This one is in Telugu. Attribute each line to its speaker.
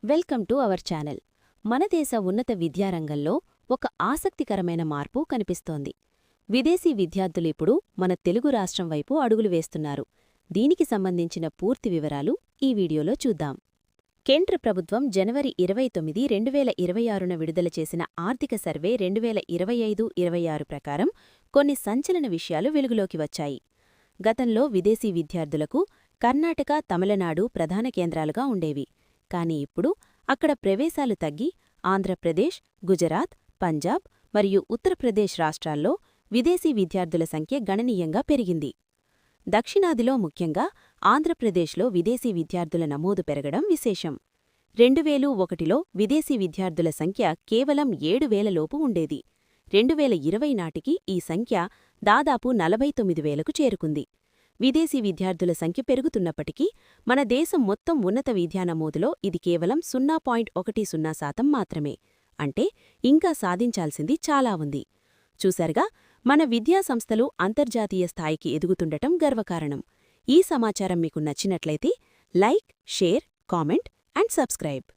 Speaker 1: Welcome to our channel. మన దేశ ఉన్నత విద్యారంగంలో ఒక ఆసక్తికరమైన మార్పు కనిపిస్తోంది. విదేశీ విద్యార్థులు ఇప్పుడు మన తెలుగు రాష్ట్రం వైపు అడుగులు వేస్తున్నారు. దీనికి సంబంధించిన పూర్తి వివరాలు ఈ వీడియోలో చూద్దాం. కేంద్ర ప్రభుత్వం జనవరి 29, 2026న విడుదల చేసిన ఆర్థిక సర్వే 2025-26 ప్రకారం కొన్ని సంచలన విషయాలు వెలుగులోకి వచ్చాయి. గతంలో విదేశీ విద్యార్థులకు కర్ణాటక, తమిళనాడు ప్రధాన కేంద్రాలుగా ఉండేవి. కానీ ఇప్పుడు అక్కడ ప్రవేశాలు తగ్గి ఆంధ్రప్రదేశ్, గుజరాత్, పంజాబ్ మరియు ఉత్తరప్రదేశ్ రాష్ట్రాల్లో విదేశీ విద్యార్థుల సంఖ్య గణనీయంగా పెరిగింది. దక్షిణాదిలో ముఖ్యంగా ఆంధ్రప్రదేశ్లో విదేశీ విద్యార్థుల నమోదు పెరగడం విశేషం. 2001లో విదేశీ విద్యార్థుల సంఖ్య కేవలం 7,000 లోపు ఉండేది. 2020 నాటికి ఈ సంఖ్య దాదాపు 49,000కు చేరుకుంది. విదేశీ విద్యార్థుల సంఖ్య పెరుగుతున్నప్పటికీ మన దేశం మొత్తం ఉన్నత విద్యా నమోదులో ఇది కేవలం 0.10% మాత్రమే. అంటే ఇంకా సాధించాల్సింది చాలా ఉంది. చూశారుగా, మన విద్యాసంస్థలు అంతర్జాతీయ స్థాయికి ఎదుగుతుండటం గర్వకారణం. ఈ సమాచారం మీకు నచ్చినట్లయితే like, share, comment and subscribe.